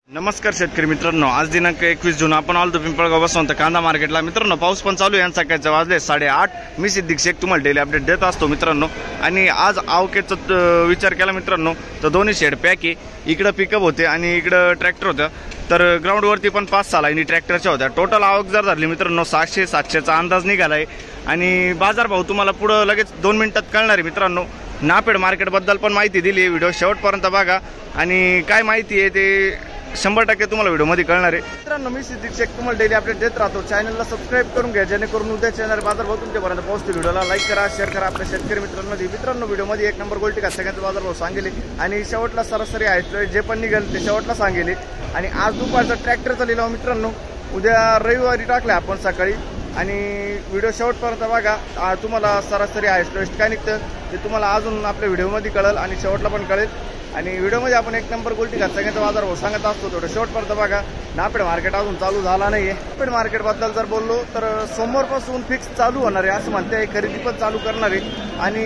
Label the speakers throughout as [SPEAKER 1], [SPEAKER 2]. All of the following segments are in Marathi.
[SPEAKER 1] नमस्कार शेतकरी मित्रांनो, आज दिनांक 21 जून आपण आलो पिंपळगाव बसवंत कांदा मार्केटला। मित्रांनो, पाऊस पण चालू आहे। सकाळचे वाजले 8:30। मी सिद्दीक शेख तुम्हाला डेली अपडेट देत असतो मित्रांनो। आणि आज आवकेचा विचार केला मित्रांनो तर दोन्ही शेड पॅक आहे। इकडे पिकअप होते आणि इकडे ट्रॅक्टर होता। तर ग्राउंड वरती पण 5-6 लाईनी ट्रॅक्टरच्या होत्या। टोटल आवक जर झाली मित्रांनो 600-700चा अंदाज निघालाय। आणि बाजार भाव तुम्हाला पुढे लगेच 2 मिनिटात कळणार आहे मित्रांनो। नापेड मार्केट बद्दल पण माहिती दिली। व्हिडिओ शेवटपर्यंत बघा आणि काय माहिती आहे ते 100% तुम्हाला व्हिडिओ मध्ये कळणार आहे। मित्रांनो, मी सिद्दीक शेख तुम्हाला डेली अपडेट देत राहतो। चॅनलला सबस्क्राइब करून घ्या जेणेकरून उद्या चॅनल बाजार भाव तुमच्यापर्यंत पोहोचतील। व्हिडिओला लाईक करा, शेअर करा आपल्या शेतकरी मित्रांमध्ये। मित्रांनो, व्हिडिओ मध्ये 1 नंबर गोल्टी का सगळ्यांचा बाजार भाव सांगेल आणि शेवटला सरासरी आहे जे पण निघेल ते शेवटला सांगेल। आणि आज दुपारचा ट्रॅक्टरचा लिलाव मित्रांनो उद्या रविवारी टाकला आपण सकाळी। आणि व्हिडिओ शेवटपर्यंत बघा, तुम्हाला सरासरी हायस्ट काय निघतं ते तुम्हाला अजून आपल्या व्हिडिओमध्ये कळेल आणि शेवटला पण कळेल। आणि व्हिडिओमध्ये आपण 1 नंबर गोल्टी का सगळ्यांचा बाजार भाव सांगत असतो। थोडं शेवटपर्यंत बघा। नापेड मार्केट अजून चालू झाला नाहीये। नापेड मार्केट बद्दल जर बोललो तर सोमवारपासून फिक्स चालू होणार आहे असं म्हणते। खरेदी पण चालू करणार आहे आणि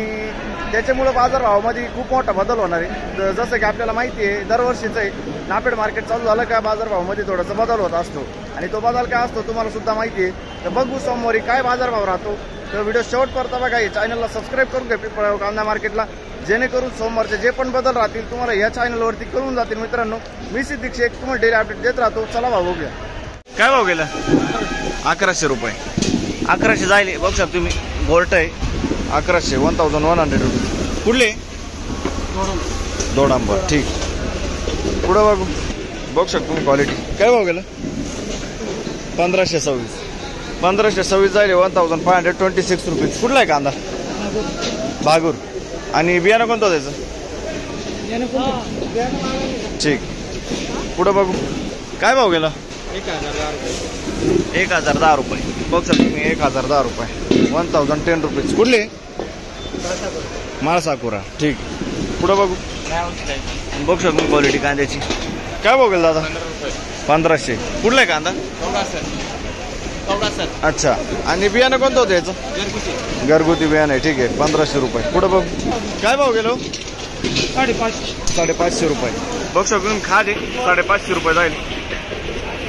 [SPEAKER 1] त्याच्यामुळे बाजार भावामध्ये खूप मोठा बदल होणार आहे। जसं की आपल्याला माहिती आहे दरवर्षीचं आहे, नापेड मार्केट चालू झालं का बाजार भावामध्ये थोडासा बदल होत असतो। आणि तो बदल काय असतो तुम्हाला सुद्धा माहिती आहे। तर बघू सोमवारी काय बाजार भाव राहतो। तर व्हिडिओ शेवटपर्यंत बघा। चॅनलला सबस्क्राईब करून घ्या पिंपळगाव कांदा मार्केटला, जेणेकरून सोमवारचे जे पण बदल राहतील तुम्हाला या चॅनलवरती कळून जातील। मित्रांनो, मी सिद्दीक शेख तुम्हाला डेली अपडेट देत राहतो। चला भाव बघूया काय भाव गेला। 1100 रुपये 1100 जायले बघू शकता तुम्ही। गोल्ट आहे 1100 1100 रुपये। कुठले दोडांबर ठीक। पुढं बघू बघू शकतो तुम्ही क्वालिटी काय भाव गेला। 1526 जायले 1526 रुपये। कुठला आहे कांदा बागूर आणि बियाणं कोणतं त्याचं ठीक। पुढं बघू काय भाव गेला। 1010 रुपये बघू शकतो तुम्ही। 1010 रुपये 1010 रुपीज। कुठले माळसाकुरा ठीक। पुढं बघू बघू शकतो क्वालिटी कांद्याची काय भाव गेला दादा। 1500 कुठला आहे कांदा अच्छा। आणि बियाणं कोणतं होतं याचं घरगुती बियाणं आहे ठीक आहे 1500 रुपये। पुढं बघ काय भाव गेलो 550 रुपये बघू शकतो खाद आहे 550 रुपये जाईल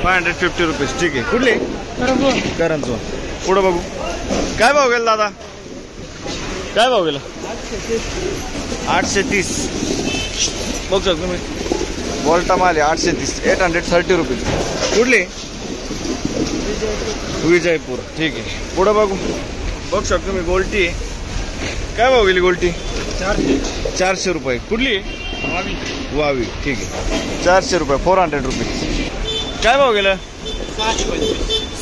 [SPEAKER 1] 550 रुपीज ठीक आहे। कुठले करंजोन। पुढं बघू काय भाव गेला दादा काय भाव गेला 830 बघू शकतो तुम्ही। बोल्टा माल 830 830 रुपीज। कुठले विजयपूर ठीक आहे। पुढं बघू बघू शकतो तुम्ही गोल्टी आहे काय भाव गेली गोल्टी 400 रुपये। कुठली वावी ठीक आहे 400 रुपये 400 रुपीज। काय भाव गेलं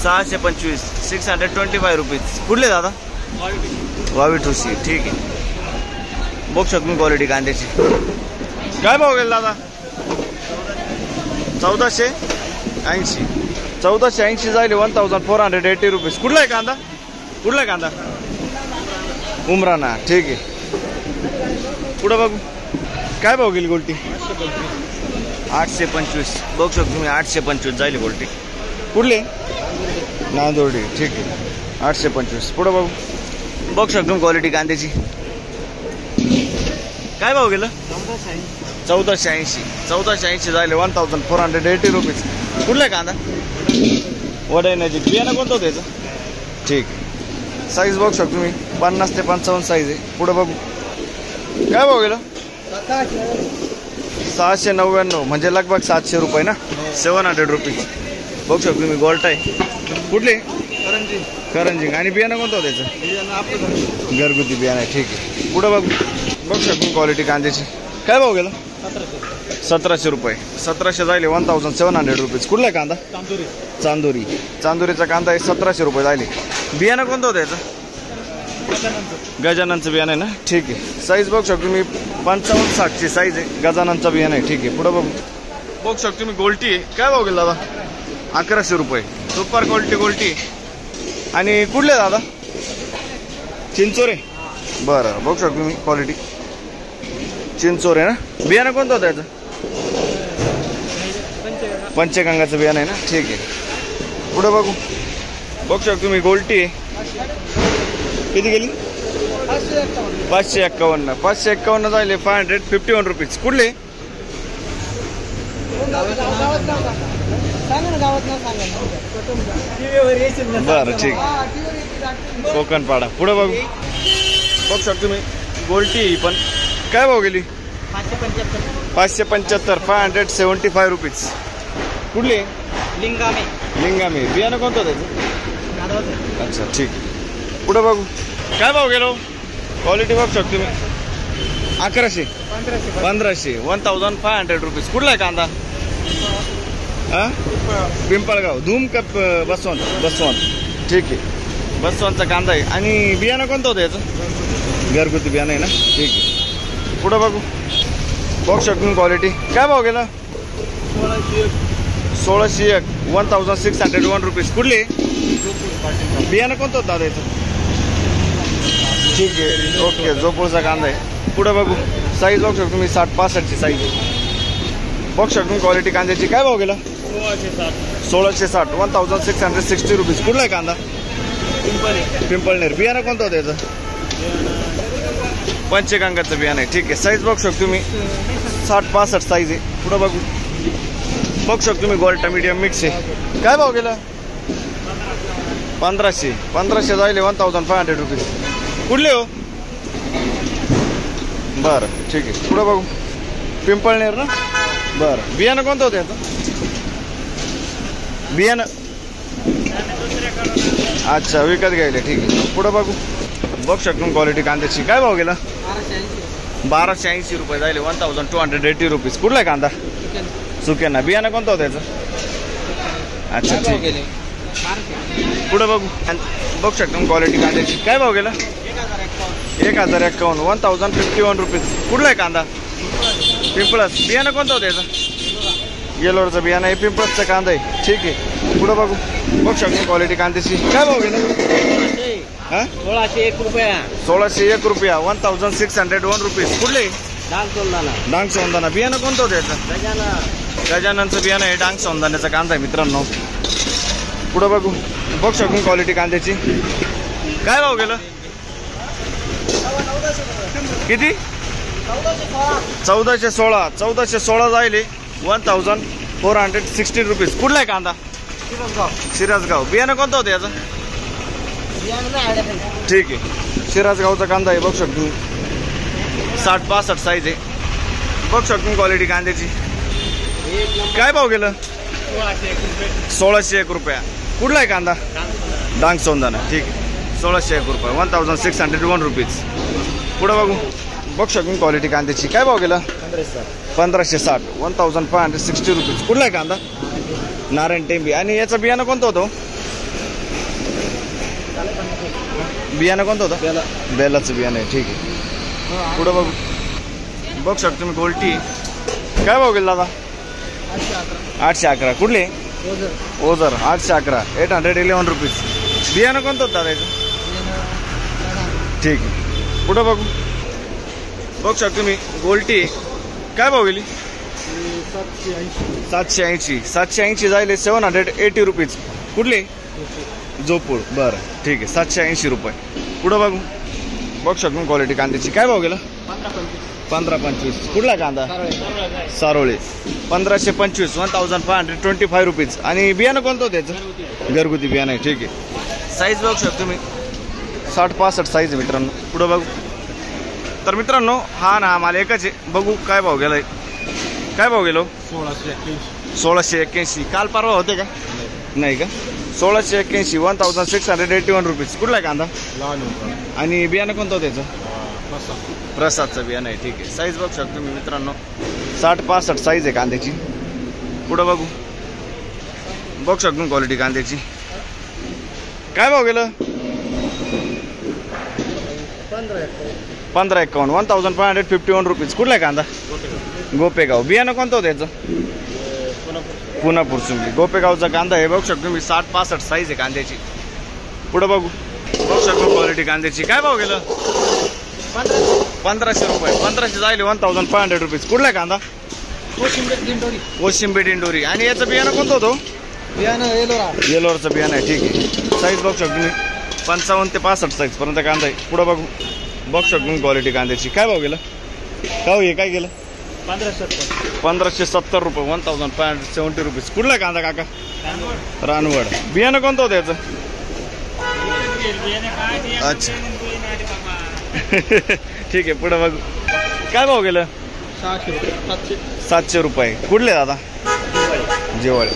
[SPEAKER 1] 625 625 रुपीज। कुठले दादा वावी ठुसी ठीक आहे। बघू शकतो तुम्ही क्वालिटी कांद्याची काय भाव गेला दादा 1480 जायले 1480 रुपीज। कुठला आहे कांदा उमराना ठीक आहे। पुढं बघू काय भाव गेली गोल्टी 825 बघू शकतो तुम्ही 825 जायले गोल्टी। कुठले नांदोर्डी ठीक आहे 825। पुढं बघू बघू शकतो तुम्ही क्वालिटी कांद्याची काय भाव गेलं 1480 जायले 1480 रुपीज। कुठला आहे कांदा वडाई नजीक बियाणं कोणतं होतं त्याचं ठीक। साईज बघू शकतो तुम्ही 50 ते 55 साईज आहे। पुढं बघू काय भाव गेलं 699 म्हणजे लगभग 700 रुपये ना 700 रुपीज। बघू शकतो तुम्ही गोल्ट आहे कुठले करंजिंग आणि बियाणं कोणतं होतं त्याचं घरगुती बियाणं आहे ठीक आहे। पुढं बघू शकतो क्वालिटी कांद्याची काय भाव गेला 1700 रुपये 1700 जायले 1700 रुपीज। कुठला कांदा चांदोरीचा कांदा आहे 1700 रुपये जायले। बियाणं कोणतं होतं याचं गजाननचं बियाणं आहे ना ठीक आहे। साईज बघू शकतो तुम्ही 55-60 ची साईज आहे गजाननचं बियाणं आहे ठीक आहे। पुढं बघू शकतो तुम्ही गोल्टी आहे काय भाव गेला दादा 1100 रुपये सुपर क्वालिटी गोल्टी। आणि कुठले दादा चिंचोरे बरं बघू शकतो तुम्ही क्वालिटी चिंचोरे ना। बियाणं कोणतं होतं याचं पंचगंगाचं बियाणं आहे ना ठीक आहे। पुढे बघू शकतो तुम्ही गोल्टी आहे किती गेली 551 जायले 551 रुपीज। कुठले बरं ठीक. कोकणपाडा पुढे बघू शकतो तुम्ही. गोल्टी ही पण काय भाव गेली? 575 575 रुपीज. कुठली? लिंगामे. बियाणं कोणतं त्याचं? अच्छा ठीक. पुढे बघू काय भाव गेलो? क्वालिटी बघू शकतो तुम्ही. 1100 1500 1500 रुपीज. कुठला आहे कांदा? पिंपळगाव. धूम का बसवंत? ठीक आहे. बसवंतचा कांदा आहे. आणि बियाणं कोणतं होतं याचं? घरगुती बियाणं आहे ना. ठीक आहे. पुढं बघू शकतो क्वालिटी. काय भाव गेला? 1601 1601 रुपीज. कुठली? बियाणं कोणतं होतं दादा याचं? ठीक आहे. ओके. जोपूरचा कांदा आहे. पुढं बघू साईज बघू शकतो तुम्ही. 60-65 ची साईज आहे. बघू शकतो क्वालिटी कांद्याची. काय भाव गेला? 1660 1660 रुपीज. कुठला आहे कांदा? पिंपळनेर. बियाणं कोणतं होतं याचं? पंचगंगाचं बियाणं आहे. ठीक आहे. साईज बघू शकतो तुम्ही. 60-65 साईज आहे. पुढं बघू शकतो तुम्ही. गोल्टा मीडियम मिक्स आहे. काय भाव गेला? 1500 जाईल. 1500 रुपीज. कुठले हो? बरं ठीक आहे. पुढं बघू पिंपळनेर ना. बरं. बियाणं कोणतं होतं याचं? बियाणं अच्छा विकत घ्यायला. ठीक आहे. पुढं बघू शकतो क्वालिटी कांद्याची. काय भाव गेला? 1280 रुपये जाईल. 1280 रुपीज. कुठला आहे कांदा? सुकेना. बियाणं कोणतं होतं याचं? अच्छा ठीक आहे. पुढं बघू शकतो क्वालिटी कांद्याची. काय भाव गेला? 1051 1051 रुपीज. कुठला आहे कांदा? पिंपळस. बियाणं कोणतं होतं याचं? येलोरचं बियाणं आहे. पिंपळसचा कांदा आहे. ठीक आहे. पुढं बघू शकतो क्वालिटी कांद्याची. काय भाव गेला?
[SPEAKER 2] 1601 रुपया.
[SPEAKER 1] 1601 रुपया. 1601 रुपीज. कुठले? डांग सोंदाना. बियाणं कोणतं होतं याचं? गजाननचं बियाणं आहे. डांग सोंदाण्याचा कांदा आहे मित्रांनो. पुढं बघू शकतो क्वालिटी कांद्याची. काय भाव गेलं? किती? 1416 जाईल. 1460 रुपीज. कुठला आहे कांदा? सिराजगाव. बियाणं कोणतं होतं याचं? ठीक आहे. सिराजगावचा कांदा आहे. बघू शकतो 60-65 साईज आहे. बघू शकतो क्वालिटी कांद्याची. काय भाव गेलं? 1601 रुपया. कुठला आहे कांदा? डांग सोंदाना. ठीक आहे. 1601 रुपये. 1601 रुपीज. पुढं बघू शकतो क्वालिटी कांद्याची. काय भाव गेला? 1560 1560 रुपीज. कुठला आहे कांदा? नारायण टेंबी. आणि याचं बियाणं कोणतं होतं? बियाणं कोणतं होतं? बेलाचं बियाणं आहे. ठीक आहे. पुढं बघू शकतो तुम्ही गोल्टी. काय भाव गेला दादा? 811. कुठले? ओझर. 811 811 रुपीज. बियाणं कोणतं होतं दादा याचं? ठीक आहे. पुढं बघू शकतो तुम्ही गोल्टी. काय भाव गेली? 780 जाईल. 780 रुपीज. कुठले? जोपूर. बरं ठीक आहे. 780 रुपये. पुढं बघू शकतो क्वालिटी कांद्याची. काय भाव गेला? 1525. कुठला कांदा? सारोळे. 1525 1525 रुपीज. आणि बियाणं कोणतं होतं त्याचं? घरगुती बियाणं आहे. ठीक आहे. साईज बघू शकतो तुम्ही. 60-65 साईज आहे मित्रांनो. पुढं बघू तर मित्रांनो हा ना मला एकच आहे. बघू काय भाव गेलाय. काय भाव गेलो? 1681. काल परवा होते का? नाही का? 1681 1681 रुपीज. कुठला कांदा? आणि बियाणं कोणतं होतं त्याचं? प्रसादचं बियाणं आहे. ठीक आहे. साईज बघू शकतो मी मित्रांनो. 60-65 साईज आहे कांद्याची. पुढं बघू शकतो क्वालिटी कांद्याची. काय भाव गेलं? 1551 1551 रुपीज. कुठला आहे कांदा? गोपेगाव. बियाणं कोणतं होतं याचं? पुनापूर चुंबली. गोपेगावचा कांदा आहे. बघू शकतो मी. 60-65 साईज आहे कांद्याची. पुढं बघू शकतो क्वालिटी कांद्याची. काय भाव गेलं? 1500 रुपये. 1500 जाईल. 1500 रुपीज. कुठला आहे कांदा? कोशिंबी दिंडोरी. आणि याचं बियाणं कोणतं होतं? येलोरचं बियाणं आहे. ठीक आहे. साईज बघू शकतो मी. 55 ते 65 साईज पर्यंत कांदा आहे. पुढं बघू शकतो क्वालिटी कांद्याची. काय भाव गेलं? काय गेलं? 1570 रुपये 1570 रुपीज. कुठला आहे कांदा काका? रानवड. बियाणं कोणतं होतं याचं? अच्छा. ठीक आहे, पुढे बघू. काय भाव गेलं? 700 रुपये. कुठले दादा? जेवळ.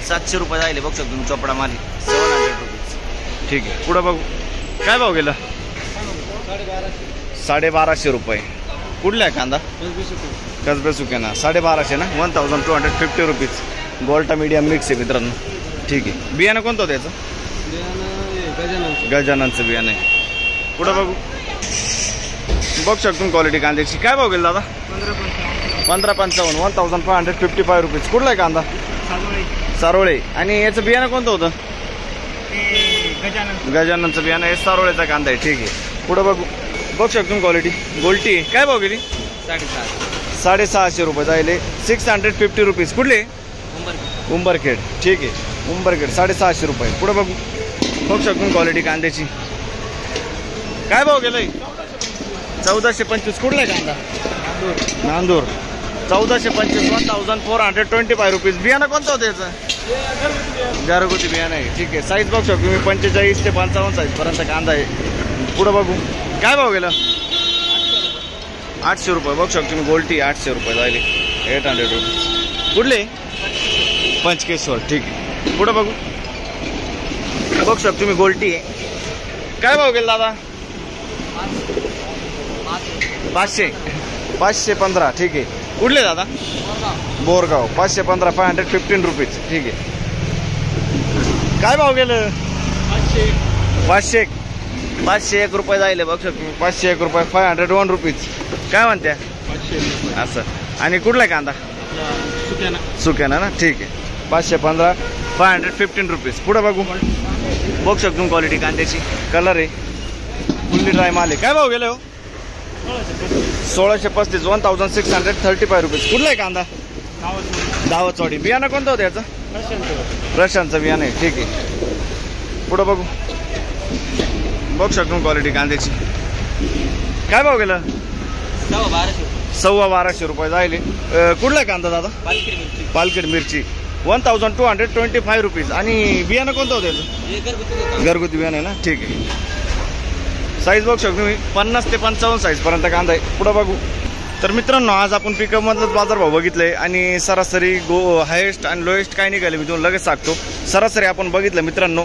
[SPEAKER 1] 700 रुपये जायले बघ शकतो तुम्ही. चोपडा माली 700 रुपीज. ठीक आहे, पुढे बघू. काय भाव गेलं? 1250 रुपये. कुठला आहे कांदा? कसबे सुकेना 1250 ना. 1250 रुपीज. गोल्टा मीडियम मिक्स आहे मित्रांनो. ठीक आहे. बियाणं कोणतं होतं याचं? गजाननचं बियाणं आहे. पुढं बघू. बघ शकतो क्वालिटी कांद्याची. काय भाव गेला दादा? 1555 1555 रुपीज. कुठला आहे कांदा? सारोळे. आणि याचं बियाणं कोणतं होतं? गजाननचं बियाणं आहे. सारोळेचा कांदा आहे. ठीक आहे, पुढं बघू. बघ शकतो क्वालिटी. गोल्टी. काय भाव गेली? 650 रुपये जायले. 650 रुपीज. कुठले? उंबरखेड. ठीक आहे, उंबरखेड 650 रुपये. पुढं बघू. बघ शकतो क्वालिटी कांद्याची. काय भाव गेलाय? 1425. कुठला आहे कांदा? नांदूर. 1425 1425 रुपीज. बियाणं कोणतं होतं याचं? घरगुती बियाणं आहे. ठीक आहे, साईज बघ शकतो मी. 45 ते 55 साईज पर्यंत कांदा आहे. पुढं बघू. काय भाव गेलं? 800 रुपये. बघ शकतो मी. गोल्टी 800 रुपये जायले. 800 रुपीज. कुठले? पंचकेश्वर. ठीक आहे, पुढं बघू. बघ शकतो तुम्ही. गोल्टी आहे. काय भाव गेला दादा? 515. ठीक आहे. कुठले दादा? बोरगाव. 515 515 रुपीज. ठीक आहे. काय भाव गेलं? 501 रुपये जायले. बघ शकतो तुम्ही. 501 रुपये 501 रुपीज. काय म्हणत्या? असं. आणि कुठला कांदा? सुक्याना ना. ठीक आहे, 515 515 रुपीज. पुढं बघू. बघ शकतो क्वालिटी कांद्याची. कलर आहे. फुल्ली ड्राय माल आहे. काय भाव गेले हो? 1635 1635 रुपीज. कुठला आहे कांदा? दावतवाडी. बियाणं कोणतं होतं याचं? प्रशांतचं बियाणं आहे. ठीक आहे, पुढं बघू. बघ शकतो क्वालिटी कांद्याची. काय भाव गेलं? 1250 रुपये जायले. कुठला आहे कांदा दादा? पालखेड मिरची 1225 रुपीज. आणि बियाणं कोणतं होतं याचं? घरगुती बियाणं आहे ना. ठीक आहे, साईज बघू शकतो मी. 50 ते 55 साईज पर्यंत कांदा आहे. पुढं बघू. तर मित्रांनो, आज आपण पिकअपमधलंच बाजारभाव बघितले आणि सरासरी हायेस्ट आणि लोएस्ट काय निघाले मी तुम्हाला लगेच सांगतो. सरासरी आपण बघितलं मित्रांनो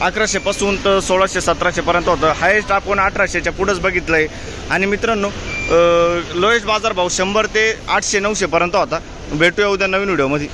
[SPEAKER 1] 1100 पासून तर 1600 1700 पर्यंत होतं. हायेस्ट आपण 1800च्या पुढंच बघितलंय. आणि मित्रांनो लोएस्ट बाजारभाव 100 ते 800 900 पर्यंत होता. भेटूया उद्या नवीन व्हिडिओमध्ये.